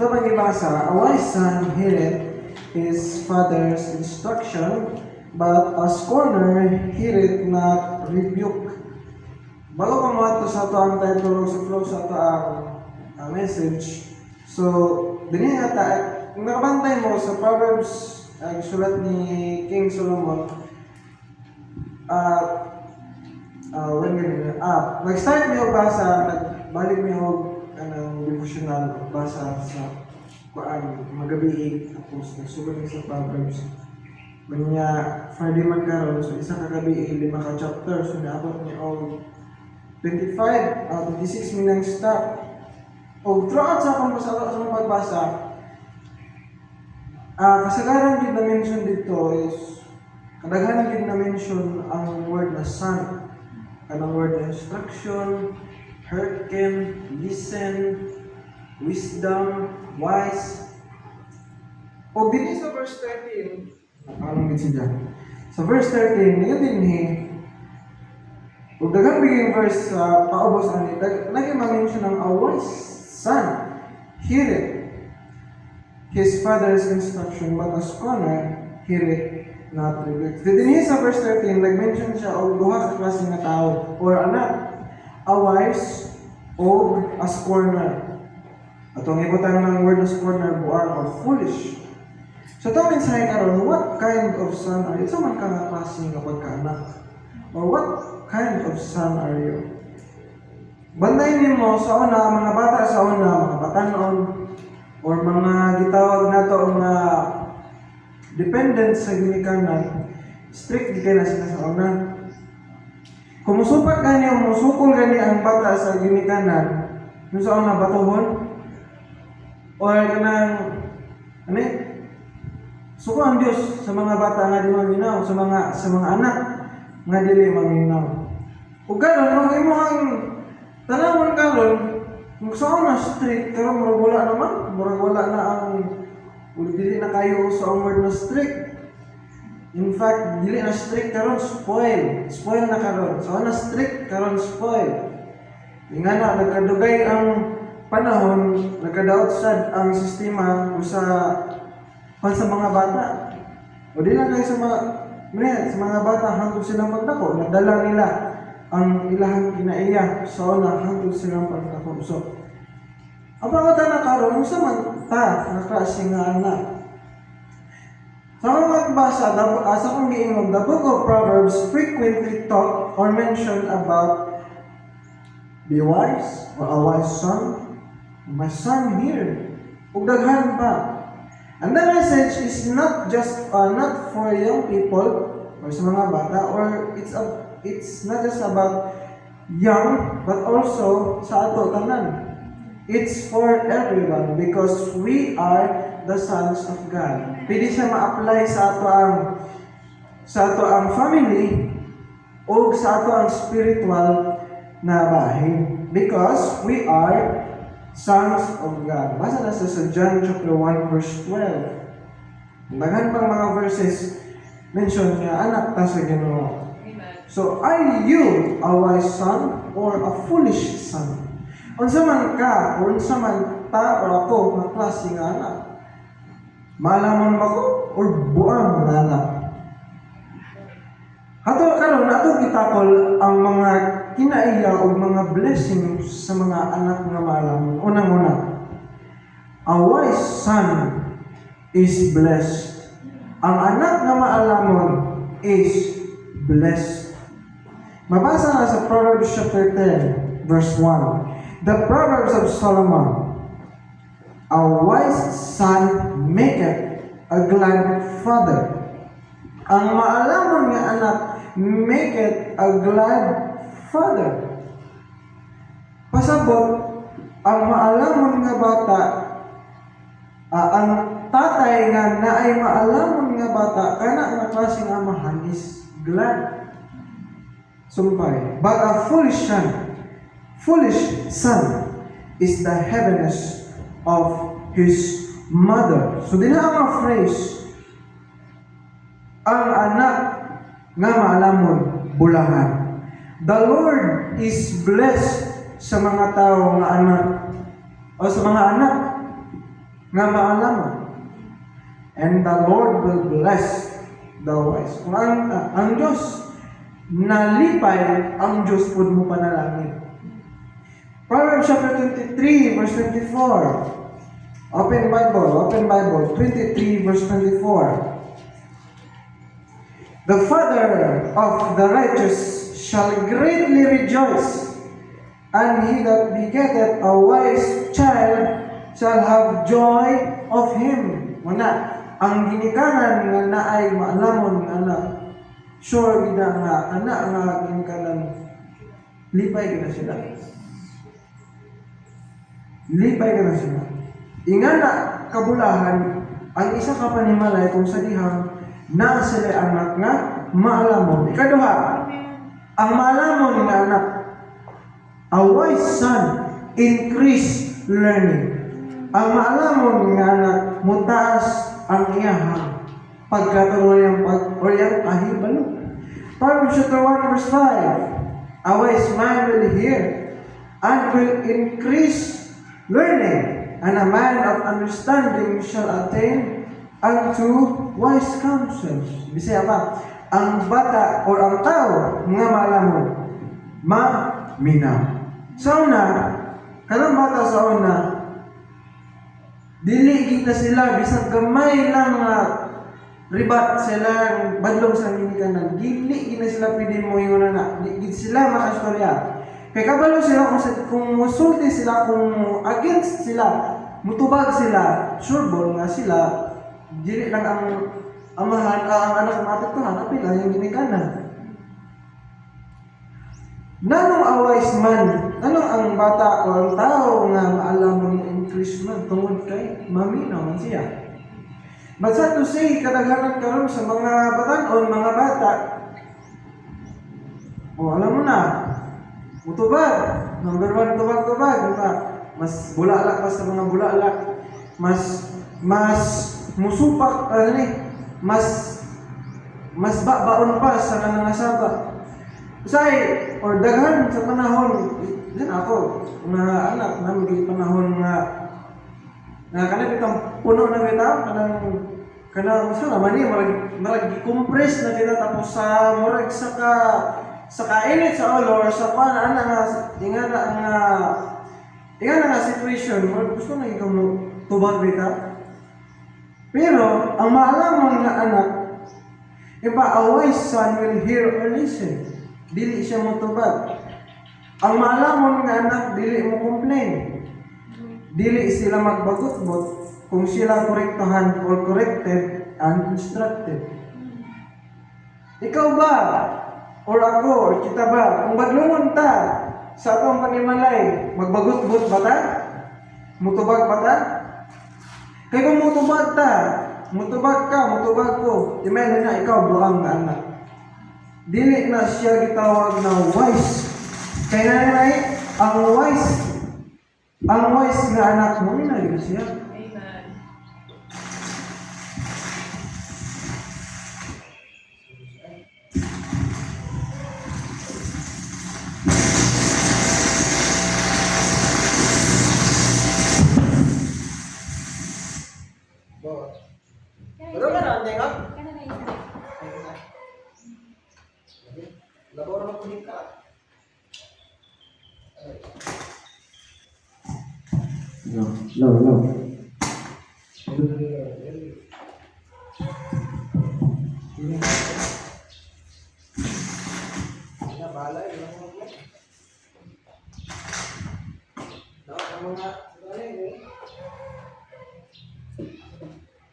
Ito pang ibasa, a wise son heareth his father's instruction, but a scorner heareth not rebuke. Bago pa mo ito sa ito ang title sa flow sa ito ang message. So, din ata, kung nakabantay mo sa Proverbs, ang sulat ni King Solomon, nag-start niyo basa, nagbalik niyo ang devotional basa sa Quran, magabi tapos nagsulat niyo sa Proverbs. Kanya, Friday man karon, so isa ka gabi, 5 ka chapter, so naabot niyo 25, 26 minang stop. O throughout sa akong pagbasa, kasagaran din na-mention dito is, kadaghanan din na-mention ang word na son. Kanang word na instruction, hearken, listen, wisdom, wise. O din sa verse 13, anong din siya? Sa verse 13, yun din kung dagang biging verse paubos ani, lagi ma-mention ang a wise son heareth his father's instruction, but a scorner heareth not rebuke. Din sa verse 13, nag-mention siya og duha ka klase nga tao or anak, a wise o a scorner. Atong ibutan ng word na scorner, buar or foolish. So ito mensahe karon, what kind of son are you? Ito man ka nga klase nga pagkaanak. Or what kind of son are you? Bantayin mo sa una, mga bata sa una, mga batanon, or mga gitawag nato nga dependent sa ginikanan, strict di na sila sa una. Kung musupat gani o musukol gani ang bata sa ginikanan, yung sa una batuhon, or kanang, suko ang Diyos sa mga bata nga di maminaw, sa mga anak nga dili maminaw. Kung gano'n, kung imo ang tanawon karon, kung saan na strict, karon murag wala naman, murag wala na ang dili na kayo sa word na strict. In fact, dili na strict karon, spoil na karon. So na strict karon, spoil. Nga na nagkadugay ang panahon, nagkadaot sad ang sistema sa mga bata. O di lang kayo sa mga bata hangtod silang magdako, nadala nila ang ilahang kinaiya sa una hangtod silang pagdako. So, ang pangata na karon sa man ta nga klase nga anak. Sa mga magbasa, sa kong giingog, the book of Proverbs frequently talk or mention about be wise or a wise son. My son here. Ug daghan pa. And the message is not just not for young people or sa mga bata, or it's not just about young, but also sa ato tanan. It's for everyone because we are the sons of God. Pwede siya ma-apply sa ato ang family o sa ato ang spiritual na bahin, because we are sons of God. Basa na sa John chapter 1 verse 12. Daghan pang mga verses mention niya anak ta sa Ginoo. So are you a wise son or a foolish son? Unsa man ka, or unsa man ta or ako nga klase nga anak? Malamon ba ko or buang nga anak? Karon ato gitakol ang mga kinaiya o mga blessings sa mga anak nga malamon. Unang-una, a wise son is blessed. Ang anak nga maalamon is blessed. Mabasa na sa Proverbs chapter 10, verse 1. The Proverbs of Solomon, a wise son maketh a glad father. Ang maalamon nga anak maketh a glad father. Pasabot, ang maalamon nga bata, ang tatay nga naay maalamon nga bata, kana nga klaseng amahan is glad. Sumpay. But a foolish son is the heaviness of his mother. So din ang phrase, ang anak nga maalamon bulahan. The Lord is blessed sa mga tao nga anak o sa mga anak nga maalamon. And the Lord will bless the wise. Kung ang Diyos nalipay, ang Diyos pud mo panalangin. Proverbs chapter 23, verse 24. Open Bible, 23 verse 24. The father of the righteous shall greatly rejoice, and he that begetteth a wise child shall have joy of him. Muna, ang ginikanan nga naay maalamon nga anak, sure gida nga anak nga ginikanan, lipay gina sila. Lipay gina sila. Ingana kabulahan, ang isa ka panimalay kung sa dihang na sila anak nga maalamon. Ikaduha, ang maalamon nga anak, a wise son increase learning. Ang maalamon nga anak, mutaas ang iyahang pagkatuloy or yung kahibalo. Proverbs chapter 1 verse 5. A wise man will hear and will increase learning, and a man of understanding shall attain unto wise counsels. Bisaya pa, ang bata or ang tao nga maalamon, maminaw. Sa una, kanang bata sa una, dili kita sila bisag gamay lang ribat sila badlong sa ginikanan. Dili gina sila pwede mo yun na di sila makastorya. Kay kabalo sila kung musulti sila, kung against sila, mutubag sila, sureball nga sila, dili lang ang amahan, ang anak ng matutuhan, apila yung ginikanan. Nanong a wise man, nanong ang bata o ang tao nga maalamon ng increase man tungod kay maminaw man siya. But sad to say, kadaghanan karon sa mga batanon, mga bata, alam mo na, utubag, number 1, tubag-tubag, mas bulala pa sa mga bulala, mas musupak, mas baon pa sa nangangasaba. Say, or daghan sa panahon, din ako, mga anak na magiging panahon nga kanang itong puno na kita, kanang sana mani, marag compress na kita, tapos sa murag sa kainit sa ulo, or sa panaan nga situation, gusto na ikaw mo tubag kita. Pero, ang maalamon nga anak, iba, a wise son will hear or listen. Dili siya mo tubag. Ang maalamon nga anak, dili mo complain. Dili sila magbagot-bot kung sila korektahan or corrected and instructed. Ikaw ba? Or ako? Or kita ba? Kung badlungon ta sa atong panimalay, magbagot-bot ba ta? Mutubag ba ta? Kaya kung mutubag ta, mutubag ko, imagine na ikaw buang nga anak. Dili na siya gitawag na wise. Kaya nanay, ang wise nga anak mo, minagin siya. Amen. Pero ka na, tengok. Labor na kunin ka. No.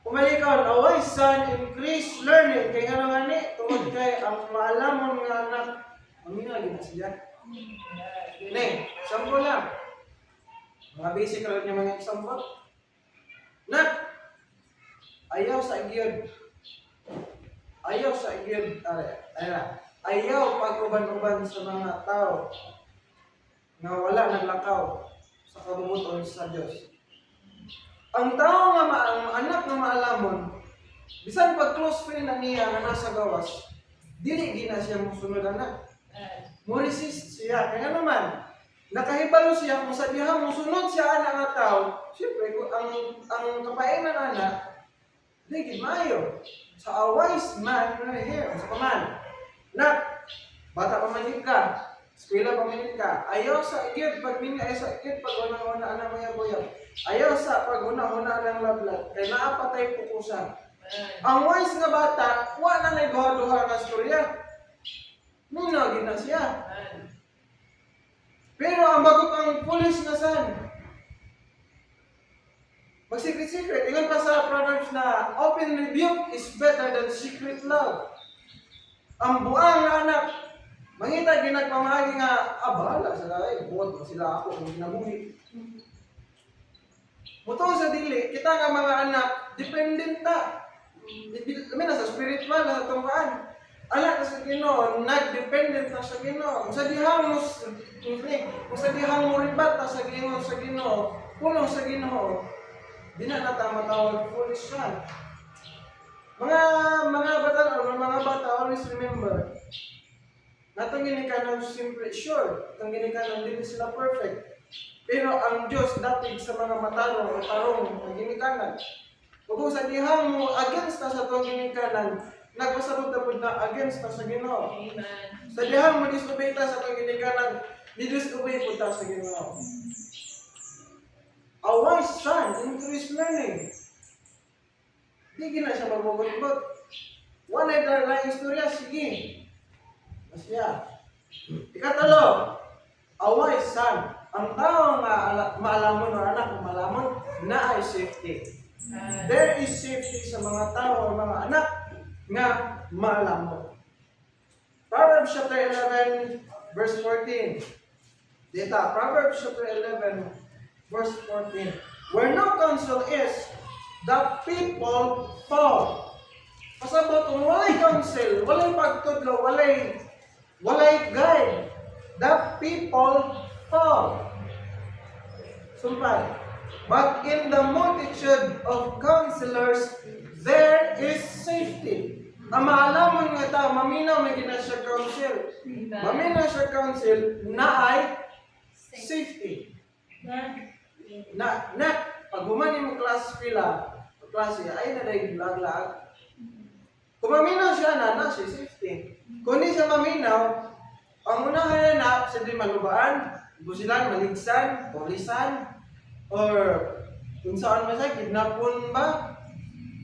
Kumalikon, a wise son increase learning. Kaya nga naman tungkol kay ang maalamon nga anak, amina, gina siya. Neng, sample lang. Mga basic lang niya mga example. Nak, ayaw sa igyon. Ayaw pag-uban-uban sa mga tao na wala naglakaw sa kabumuton sa Diyos. Ang tao nga ang anak na maalamon, bisan pag close friend na niya nga nasa gawas, dili gina siya musunod anak. Mo resist siya. Kaya naman, nakahibalo siya kung sa diha mo sunod siya ana nga tao, siyempre kung ang kapaingan ana di mayo. Sa a wise man right here, sa kaman. Nak, bata pa manit ka, eskwela pa manit ka, ayaw sa ikit pag ay sa ikit pag una-una ana maya boyab. Ayaw sa pag una-una ng lablat, kay naapatay pukusan. Ang wise nga bata, wala na duha-duha nga storya. Nunagin na siya. Pero ang bagot ang foolish na san. Mag-secret-secret. Ingon pa sa Proverbs na open rebuke is better than secret love. Ang buang na anak, mangita ginagpamahagi nga, bahala sila buot mo sila ako kung ginabuhi. Mutong sa dili, kita nga mga anak, dependent ta. Sa spiritual, sa tungkaan. Anak sa Ginoo, nag-dependent na sa Ginoo. Kung sa dihang mo ribat na sa Ginoo, puno sa Ginoo, di na natawag foolish yan. Mga bata, always remember, natong ginikanan simple, sure, natong ginikanan hindi sila perfect. Pero ang Diyos datig sa mga matarong ang ginikanan. Kung sa dihang mo against na sa itong ginikanan, nagpasabot na against na sa Ginoo. Amen. Sa dihang mo disobey ta sa itong ginikanan, disobey po ta sa Ginoo. A wise son increase learning. Hindi na siya magbugot-bugot. One ay dalang istorya, sige. Masya. Ikatalo, a wise son. Ang tao nga maalamon o anak kung malamon, na ay safety. There is safety sa mga tao o mga anak nga maalamon. Proverbs chapter 11, verse 14. Dita, Proverbs chapter 11, verse 14. Where no counsel is, the people fall. Pasabot kung walay counsel, walay pagtudlo, walay guide, the people fall. Sumpay. But in the multitude of counselors, there is safety. Ang maalamon nga ta, maminaw may ginasya counsel. Maminaw siya counsel na ay safety. Pag humani mo klase, ay na dahil lag-lag. Kung maminaw siya na siya safety. Kung di siya maminaw, ang unahan na sa di manubaan, busilan, maligsan, polisan, or kung saan man siya, kidnapon ba,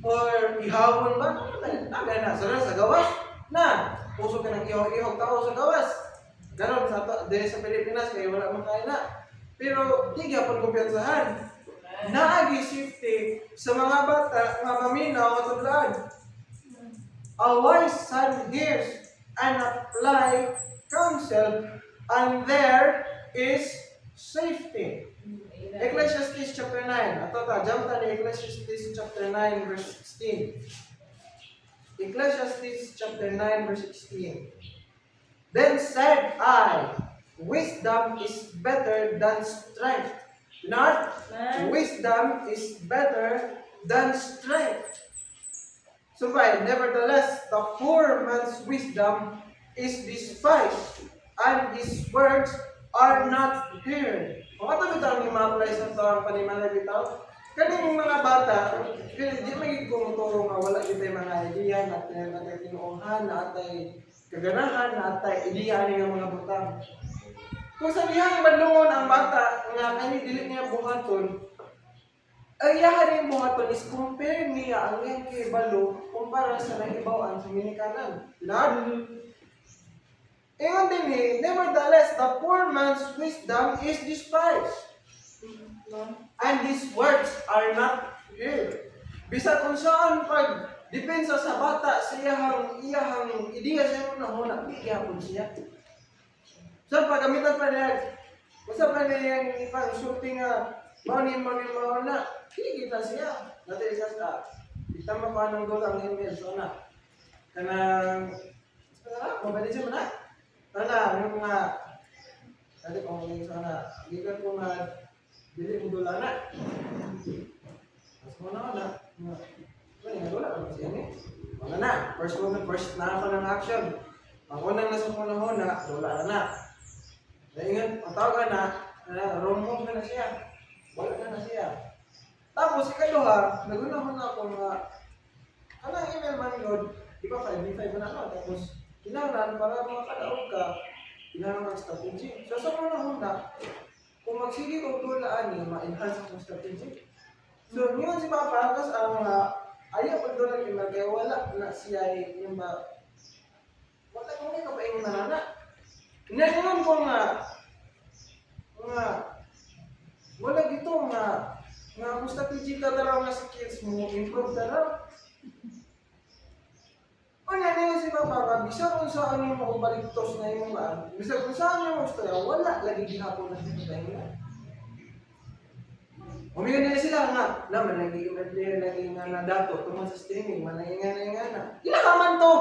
or ihawon ba, na, sa gawas, na, puso ka ng ihog tao sa gawas. Ganon, sa Pilipinas, kaya wala man kaya na. Pero, di gyapon kumpiyansahan. Naagi safety sa mga bata nga maminaw at tudlaan. A wise son hears and apply counsel, and there is safety. Ecclesiastes chapter 9. Jump ta ni Ecclesiastes chapter 9 verse 16. Ecclesiastes chapter 9 verse 16. Then said I, wisdom is better than strength. Not wisdom is better than strength. So nevertheless, the poor man's wisdom is despised, and his words are not heard. Makatabi tayo ni ma-apply sa ito ang panimalay bitaw. Kaning mga bata, di may kumuturo nga wala kita mga idea na tinuuhan, na atay kaganahan, na atay idea niya mga butang. Kung sa dihang badlungon ang bata nga kani dili niya buhaton, ay yahan yung buhaton is compare niya ang iyang kibalo kumpara sa naibawaan sa minikanan. Ingon din nevertheless, the poor man's wisdom is despised, and his words are not heard. Bisa kung saan pag depensa sa bata sa iyahang ideya sa una, di gyapon siya. So pagamitan pa niya, basta pa niya yung ipang shooting money na, kita siya. Dati isa sa, itama pa ng goal ang email, so na. Kanang, mabalik siya mo na. Sana, yung mga, dati pa mo yung sana, gigan ko nga, dili mo dola na. Mas mo na, ano yung dola, ano siya ni? Mga na, first na ako ng action. Ang unang nasa panahon na, dola na. Naingat, ang tawag wrong move na siya. Wala na siya. Tapos, ikaduha, nagunahon na ako nga, kanang email man yun, di ba 5v5 na ano, tapos, kailangan para mga kadaog ka, kailangan ng strategy. So, sa panahon na, kung magsige o tulaan niya, ma-enhance ang strategy. So, yun si Papa, tapos ang ayaw pag doon ang email, kaya wala na siya yung ba, wala ko ngayon ka pa yung nanana. Inalingan ko nga, wala dito nga kung strategy ka daraw nga skills mo, improve daraw. Kanya niya si Papa ka, bisa kung saan yung makubaligtos na yung mga, bisa kung saan yung gusto niya, wala lagi gihapon na siya na. Umiga nila sila nga, naman lagi nga na dato, tuman sa streaming, manayingan na. Ilakaman to!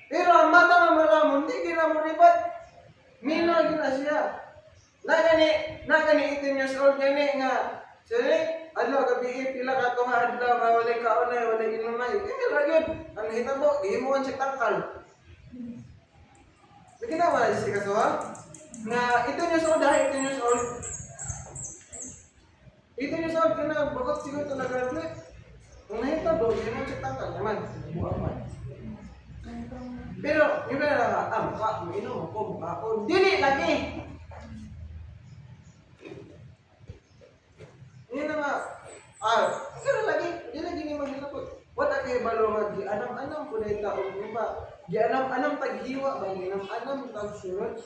Pero ang mata nga malamon, hindi gina mo ribat. Mina gina siya. Nagani 18 years old gani nga. Sini, gabi pila ka to nga adlaw nga walay kaonay, walay inumay. Ra gyud. Ang hitabo, gihimuan siya tangkal. Sige na wala si kasuha. Nga 18 years old, 18 years old. 18 years old kana bakit siguro na graduate. Ang hitabo, gihimuan siya tangkal naman. Buang man. Pero, yung na lang, mukha, uminom ako, mukha ako. Dili lagi! Yun na nga, pero lagi, di lagi ni maghilapot. Wala kayo balo nga, gianam-anam po na yung taong mo ba? Gianam-anam taghiwa ba? Gianam-anam tagsurot?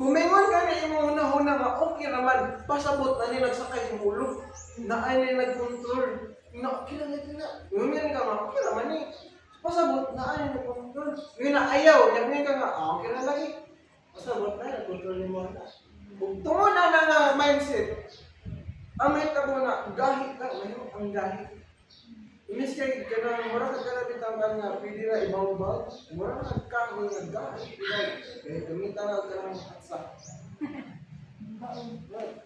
Kumingon ka na yung una-una nga, okay naman, pasabot na nila nagsakay yung ulo. Na ay nila nag-control. Okay lang na. Ngumin ka nga, okay naman eh. Pasabot na ay nag-control. Ngayon na ayaw, nagmin ka nga, okay na lagi. Pasabot na, nag-control mo na. Tungod na nga mindset. Ang may tabo na, gahit lang, ngayon ang gahit. Imis kay ganang, mura ka na bitangkan nga, pwede na ibaw-baw. Mura ka nagkahoy nga gahit. Kaya gamitan na ka ng hatsa.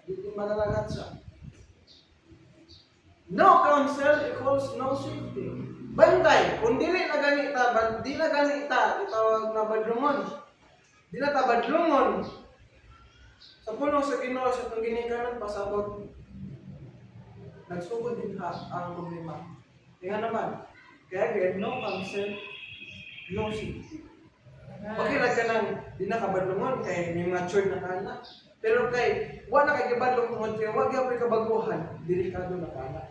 Dito malalagat siya. No counsel equals no safety. Bantay, kung dili na ganita, di na ganita, itawag na badlungon. Di na ta badlungon. Sa puno sa Ginoo sa itong ginikanan, pasabot. Nagsugod din ang problema. Kaya naman, kaya again, no counsel, no safety. Okay lang ka nang di na kabadlungon kay may matured na kana. Pero kay, wala kay kabadlungon kaya wag yung kabaguhan, delikado na kana.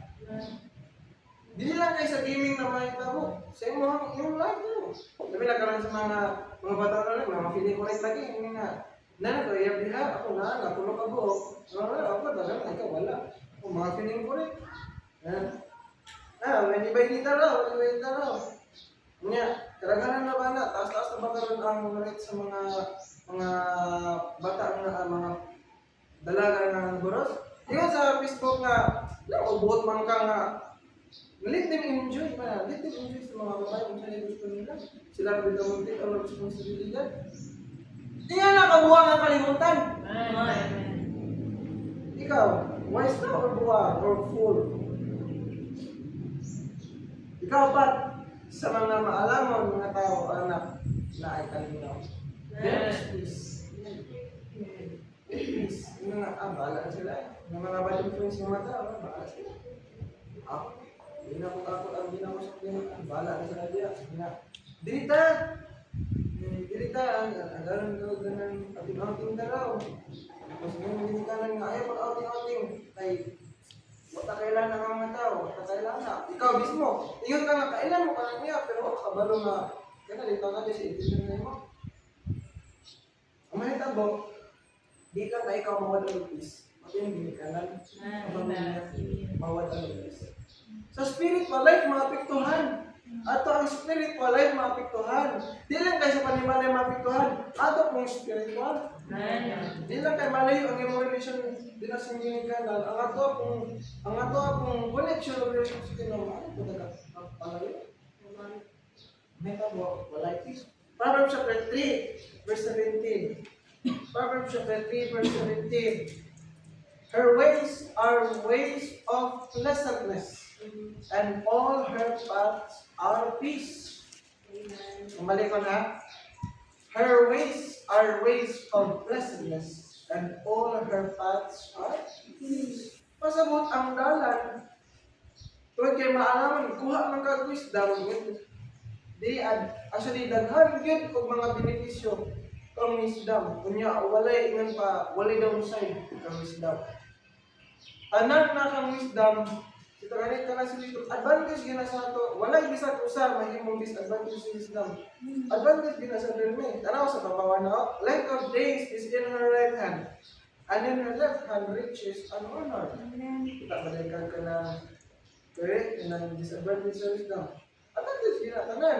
Dili lang kay sa gaming na makita mo. Sa yung life mo. Sabi na karon sa mga bata na mga feeling correct lagi. Yung nga, ko, biha, ako tulog ako. Ako, talaga, ikaw wala. Kung mga feeling correct. May iba-ibita raw. Nga, karaganan na ba na, taas-taas na ba karon ang rate sa mga bata na mga dalaga ng boros? Tingnan sa Facebook nga, ubuot man ka nga, let them enjoy pa. Let them enjoy sa mga babae kung saan gusto nila. Sila rin ang take ang responsibilidad. Tingnan na kabuwang ang kalimutan. Ikaw, wise na or buwag or fool? Ikaw pa, sa mga maalamon, mga tao, anak, na ay kalinaw. Please. Yung nga, bahala na sila. Yung mga bad influence ng mga tao, bahala sila. Hindi na kung ako ang ginawasok niya, bahala na sila diya. Dirita, ang galang ganang ating-outing na raw. Mas yung ginikanan nga, ayaw pag-outing-outing, ay, wata kailan ng mga tao, wata kailan na. Ikaw mismo, ingat ka nga, kailan mo ka lang niya, pero kabalo nga, kaya dito nga din sa itinanay mo. Ang mahitabo, di lang na ikaw mawad ang lupis. Ito yung ginikanan, mawad ang lupis. Sa spiritual life, maapektuhan. Ato ang spiritual life, maapektuhan. Di lang kayo sa panimalay maapektuhan. Ato pong spiritual. Di lang kayo malayo ang imong relation din na sa ginikanan. Ang ato pong connection of relationship sa Ginoo. Ano po daga? Palayo? Metabo, walay peace. Proverbs chapter 3, verse 17. Proverbs chapter 3, verse 17. Her ways are ways of pleasantness, and all her paths are peace. Umali ko na. Her ways are ways of blessedness, and all her paths are peace. Pasabot ang dalan. Tuwag kay maalaman, kuha ng kag-wisdom. Actually, daghan yun kung mga benepisyo kang wisdom. Kunya, walay ingan pa, walay downside kang wisdom. Tanan na kang wisdom, ito ganit ka na sa wisdom, advantage gina sa ato, walay bisag usa mahimong disadvantage sa wisdom. Advantage gina sa dirme. Tanaw sa babawan na, length of days is in her right hand, and in her left hand riches and honor. Kita balikan ka na correct and disadvantage sa wisdom. Advantage gina tanan.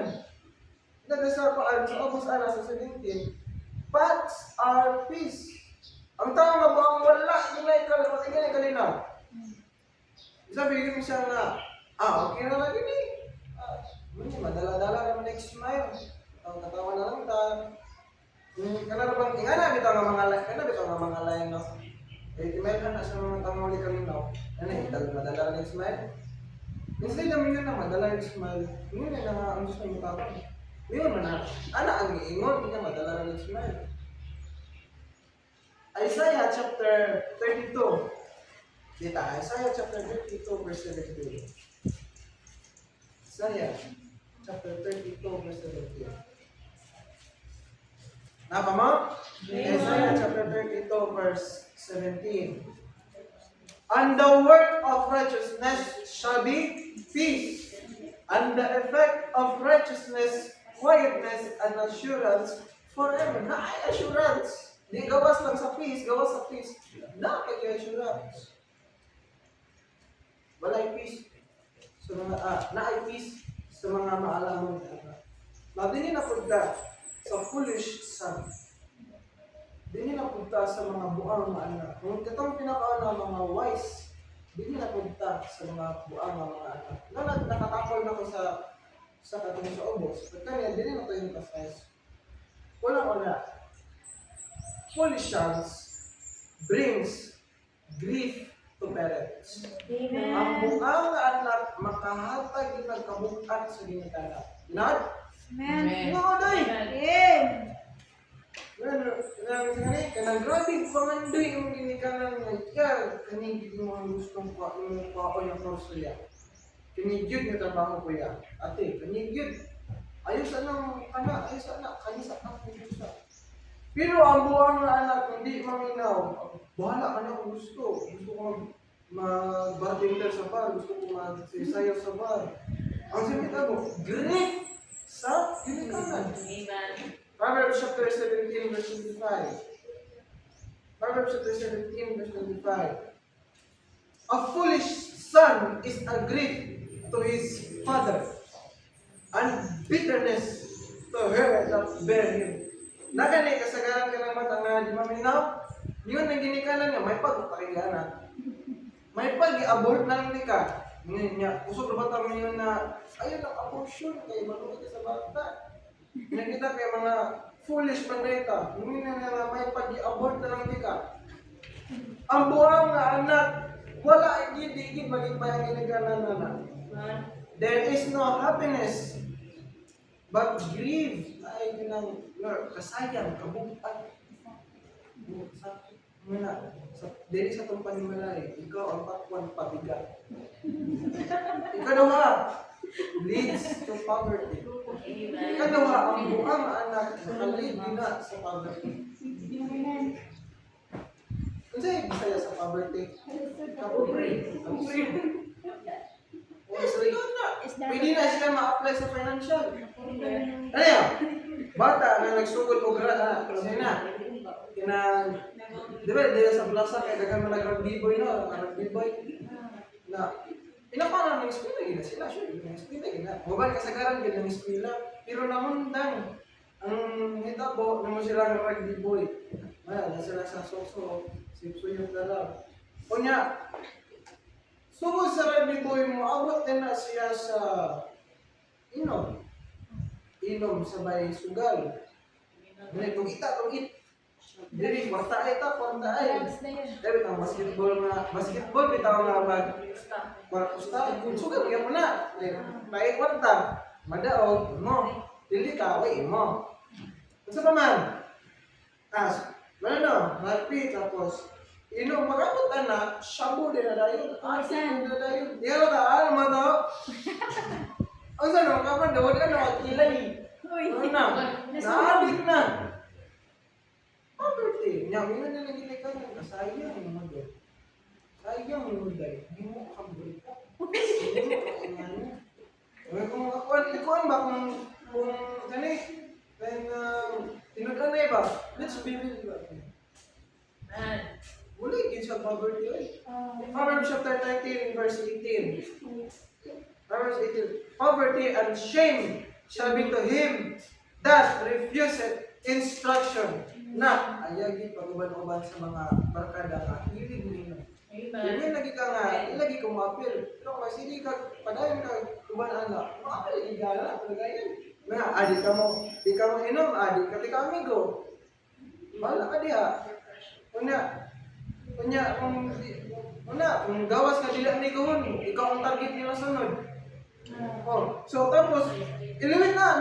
Nagdasar pa sa August ara sa 17. Paths are peace. Ang tao nga ba ang wala, ginay kalinaw. Sabi ko siya nga, okay na lang yun eh. Madala-dala naman next smile. Ang katawa na lang ta. Kana bang ingana bitaw nga mga lain, kana bitaw nga mga lain no. Email na sa mga tamuli kalinaw. Ano madala next smile. Instead namin yun na madala next smile. Yun na nga ang gusto mo tapang. Yun na. Ana ang iingon, hindi na madala next smile. Isaiah chapter 32. Kita, Isaiah chapter 32 verse 17. Isaiah chapter 32 verse 17. Napa mo? Isaiah chapter 32 verse 17. And the word of righteousness shall be peace, and the effect of righteousness, quietness, and assurance forever. Na ay assurance. Di gawas lang sa peace, gawas sa peace. Na kay assurance. Walay peace sa mga naay peace sa mga maalamon. Dinhi na punta sa foolish son. Dinhi na punta sa mga buang nga anak. Kung katong pinakauna mga wise, dinhi na punta sa mga buang nga mga anak. Nakatapol na ko sa katong sa ubos. Kaya dinhi na to yung pasayas. Wala. Foolish sons brings grief to parents. Amen. Ang buang nga anak makahatag yung nagkabukan sa ginikanan. Not? Amen. No, day! Amen. Kanang grabe pangandoy yung ginikanan nga ikaw. Kanigid mo ang gustong pao yung kursulya. Kanigid yung trabaho ko yan. Ate, kanigid. Ayos anang anak, ayos anak, kanisa ang puso. Pero ang buwan na anak, hindi maminaw. Bahala ka na kung gusto. Gusto ko mag-bartender sa bar. Gusto ko mag-sayaw sa bar. Ang simita mo, grief sa ginikanan. Amen. Proverbs chapter 17 verse 25. Proverbs chapter 17 verse 25. A foolish son is a grief to his father, and bitterness to her that bear him. Nagani kasagaran ka ng mata nga di maminaw, yun ang ginikanan niya, may pagpakingana. May pag-i-abort na lang ka. Niya, usok na bata mo yun na, ayun ang abortion, kaya malungkot ka sa bata. Nakita kay mga foolish mandeta, hindi na nga may pag-i-abort na lang ka. Ang buwang nga anak, wala igid maging bayang ginikanan na. There is no happiness, but grief ay ginang kasayang, kabutan. Dili sa itong panimalay, ikaw ang pakwan pabigat. Ikadawa, leads to poverty. Ikadawa, ang buang anak nakalid na sa poverty. Kasi bisaya sa poverty. Kapobre. Pwede na sila ma-apply sa financial. Ano yan? Bata na nagsugod o grada, di ba, dito sa plaza, kaya dagan man nag-rugby boy no, rugby boy, na, pinapala ng eskwela, gina sila, sure, ng eskwela, gina. Mabal kasagaran, gina ng eskwela, pero namundang, ang hitabo, naman sila ng rugby boy. Na sila sa soso, sipsuyog na lang. Kunya, sugod sa rugby boy mo, abot din na siya sa inom sa may sugal. Dili tugita tugit. Dili kwarta ay ta kwarta ay. Dili ta basketball bitaw nga mag kwarta. Sugal gyud mo na. May kwarta. Madaog mo. Dili ka way mo. Sa paman, malpi, tapos, magabot na, shabu din na dayon, asin din na dayon. Di ka naman to. Ang saan, kapan, daw ka na, kilay. Ano na, naadik na. Poverty. Nya, may na nagilay ka na, sayang yung mga sayang yung mga hindi mo kabulit ka. Kung ba kung gani, then, tinudan na iba, let's be real ba? Wala yung sa poverty eh. Proverbs chapter 13, verse 18. Proverbs 18. Poverty and shame shall be to him that refuseth instruction. Na, ayagi pag-uban-uban sa mga barkada ka, hilig mo. Hindi lagi ka nga, ilagi ko mapil. Pero kung hindi ka, padayon ka, kubanaan na, mapil, hindi ka na, talaga yan. Mga, adik ka mo, di ka mo inom, adik ka, di ka amigo. Bahala ka diha. Kung gawas ka dila ni Kuhon, ikaw ang target nila sunod. Oh, so tapos, iliwit na.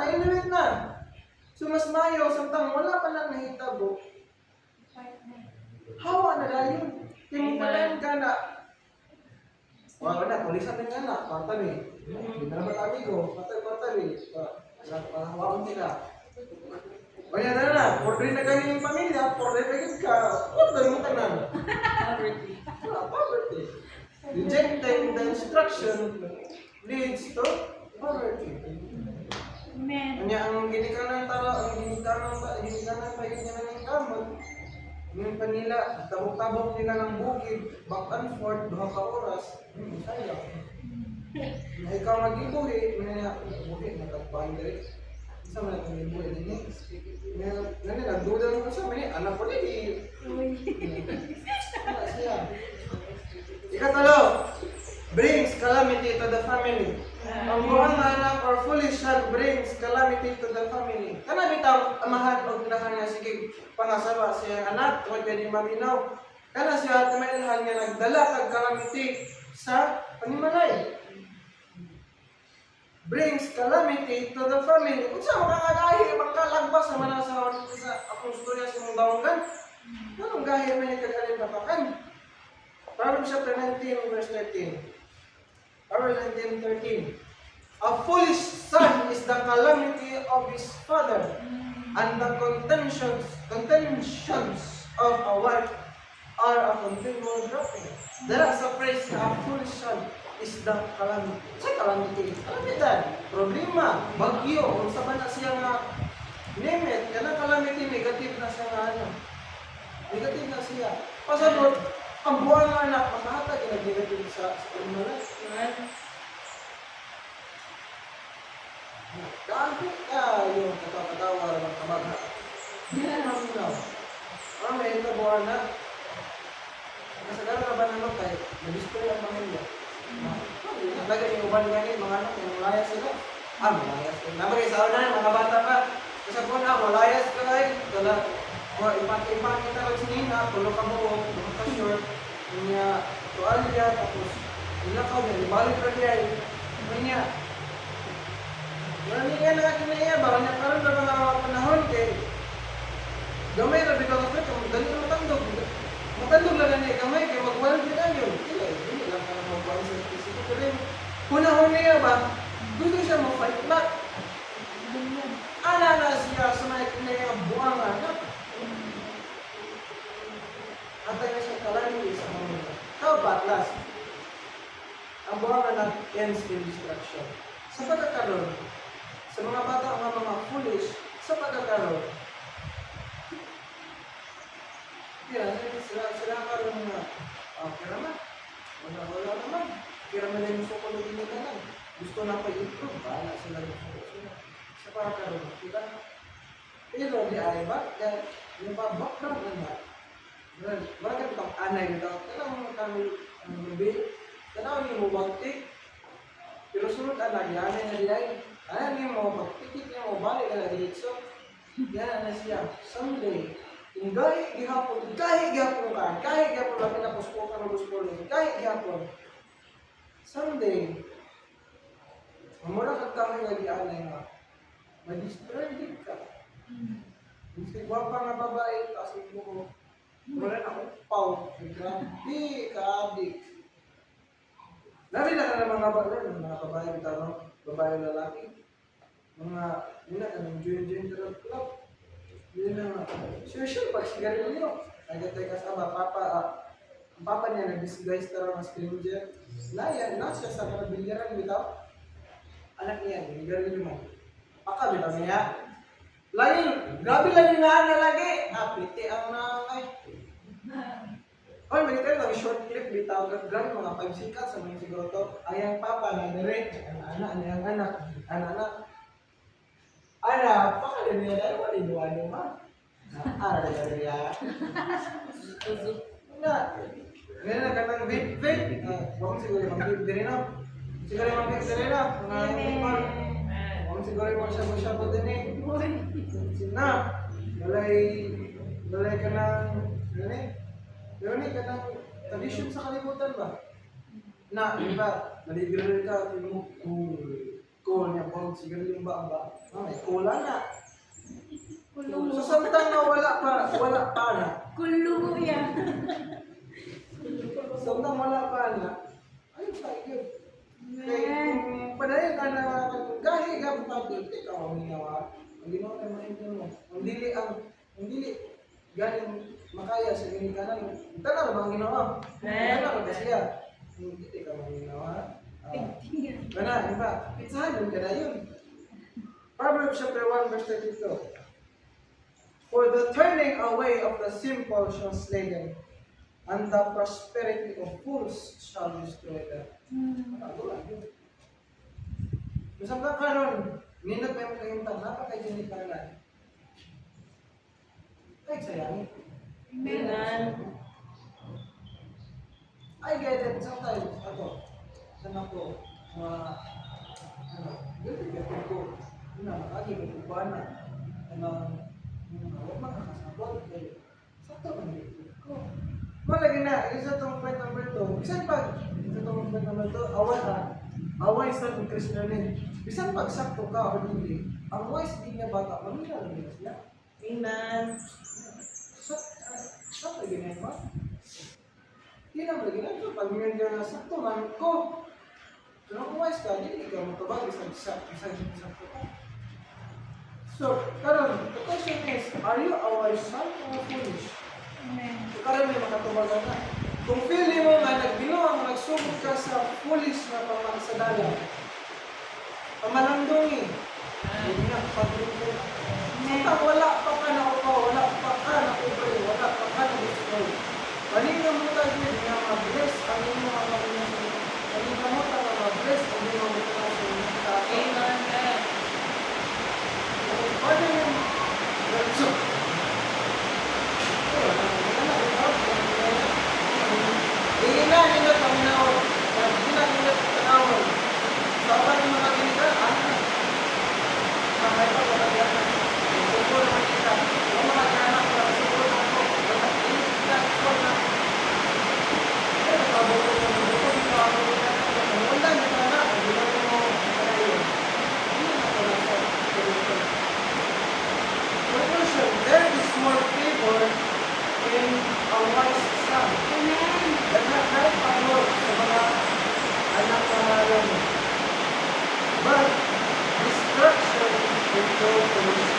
So mas mayo, samtang wala pa lang nahitabo. Hawa na dahil. Timupalan ka na. Wala na, tulisan din ka na. Kwartabi. Hindi na naman amigo. Kwartabi. Hawaan sila. Kaya na, portrait na ganyan yung pamilya, portrait na yun ka. Portrait mo ka na. Poverty. Rejecting the instruction leads to poverty. Amen. Kanya ang ginikanan tao, ang ginikanan pa yun niya ng kamot. Yung panila, tabok-tabok nila ng bukid, back and forth, 2 ka oras, sayang. Na ikaw mag-ibuhi, buhi, nagkagpahan ka rin. Isa man ang ibuhi din eh. Ngayon, nagduda mo sa mga, anak ko din eh. Wala siya. Ikatalo, brings calamity to the family. Ang buang anak or foolish son brings calamity to the family. Kana bitaw amahan og ginahan nga sige pangasawa siya anak o pwede maminaw. Kana siya tumailhan nga nagdala kag calamity sa panimalay. Brings calamity to the family. Unsa makakagahi magkalagbas sa manasawa sa akong storya sa mong daongan? Anong gahi man yung kagaling tapakan? Proverbs chapter 19 verse 13. Proverbs 19:13. A foolish son is the calamity of his father, and the contentions of a wife are a continual dropping. There is a phrase, a foolish son is the calamity. Sa calamity? Kalamidad, problema, bagyo, kung sa ba na siya nga name it, yan ang calamity, negative na siya nga ano. Negative na siya. Pasabot, ang buwan nga anak, makahatag yung negative sa pagmalas. Dahil ka yung katatawa ng kamagha. Hindi na naminaw. May ito buwan na. Kasagara ka ba naman tayo? Nag-display ang pamilya. Naglaga yung uban ganit, mga anak, yung malayas sila. Malayas. Nabagay sa una, mga bata pa. Kasi po na, malayas ka kayo. Ipan kita lang sinina, tulog ka mo, tulog ka short, niya, tuwalya, tapos, ilakaw niya, ibalik ka niya, niya. Wala niya na akin na iya, baka niya karoon na mga panahon kay gamay na bitaw ka ito, dali na matandog. Matandog lang niya gamay, kaya magwalad niya yun. Hindi lang ka na magwalad sa fisiko. Pero punahon niya ba, gusto siya mag-fight back. Ana na siya, sumayit niya yung buwang anak. Atay na siya calamity sa mga mga. How about last? Ang buwang anak ends in destruction. Sa pagkakaroon, sa mga bata ang mga foolish, sa pagkakaroon, sila karoon na, kira naman, wala naman, kira naman yung sukulog nila lang. Gusto na pa-improve, bahala sila yung sukulog. Sa pagkakaroon, kita. Pero di ay ba, yung background na bakit itong anay nito? Tanong kami ang gabi. Tanong niyo mo bagtik. Pero sunod anak, yanay na diyan. Ano niyo mo, pagtikit niyo mo, balik na diretso. Yan na siya. Someday, kung kahit gihapon ka, kahit gihapon lapit na pusko ka ng gusto rin, kahit gihapon. Someday, mamura ka kami nga dianay nga. Madistranded ka. Gusto gwapa nga babae, tapos yung buko. Wala na akong pau. Grabe ka, adik. Lari na ka ng mga babae, bitano, babae lalaki. Mga, yun na, anong gender club. Yun na, sure, pag sigarilyo. Taga kasama, ang papa niya nag-disguise tara ng stranger. Na siya sa kanabilyaran, bitaw. Anak niya, sigarilyo mo. Paka, bitaw niya. Grabe lang yung lagi. Piti ang nangay. Oy, magkita lang, short clip, bitaw. Grabe mga 5 sikat sa mga siguro to. Ayang papa na direct. Ang anak. Pakala niya dahil wala inuwan ma. Ara na niya. Ngayon na ka ng vape. Huwag siguro yung mag-vape din na. Siguro yung mag-vape din na. Mga people. Huwag siguro yung mag-shabu-shabu din eh. Sina, balay ka ng, yun ka ng tradition sa kalimutan ba? Iba, malibre ka, feel mo, cool niya po, siguro yung ba? May cola na. So, samtang na wala pa na. Kulu yan. Samtang wala pa na, ayun pa, yun. Kaya kung padayon ka na, kahit ka pagpapit, ikaw ang ginawa. Ang ginawa ka maintin mo. Ang dili, galing makaya sa ginikanan. Tala ba ang ginawa? Tala ba siya? Hindi ka ang ginawa. Kana, iba, pizzahan yun ka na yun. Proverbs chapter 1 verse 32. For the turning away of the simple shall slay them, and the prosperity of fools shall destroy them. Ako lang yun. Masang ka karon, ninag na yung kayuntan, napakay ginikanan. Ay, sayangin. Amen. I get it. Sometimes, saan ako, guilty ko. Lagi ko kubana. Huwag makakasabot. Sakto man dito ko. Malagi na, isa itong point number 2. Bisan pag, isa itong point number 2, away sa itong Christianin. Bisan pag sakto ka o hindi, ang wise din niya bata, mamila lang nila sila. Amen. Sakto ganyan ba? Hindi naman ganyan. Pag may na sakto man ko, pero kung wise ka, hindi ka matubag, isang sakto ka. So, karon, the question is, are you a wise son or foolish? Amen. So, karon may makatubagan na. Kung feeling mo nga nagbinuang, nagsubok ka sa foolish na pamagsadala, pamalandungi, hindi na pag-rupin. Saka wala pa ka na upaw, wala pa ka na ubre, wala pa ka na destroy. Maningang mo tayo nga mag-bless ang inyong mga pamilya. Maningang mo tayo mag-bless ang inyong mga pamilya. Amen. Paano yung ganso? Hindi na paminawag. Hindi na paminawag. Sapa yung mga ginigan, ano na? Samay pa, wala yan. Subo naman kita. Yung mga anak, wala subo na ako. Wala kita, subo na. Kaya nakabuto mo, hindi ko nakabuto na. Wala nyo na, hindi mo kanayon. Hindi na pala sa pagkakulit. Conclusion, there is more favor in a wise son. Amen. Kahit paano sa mga anak na naroon. But destruction will go to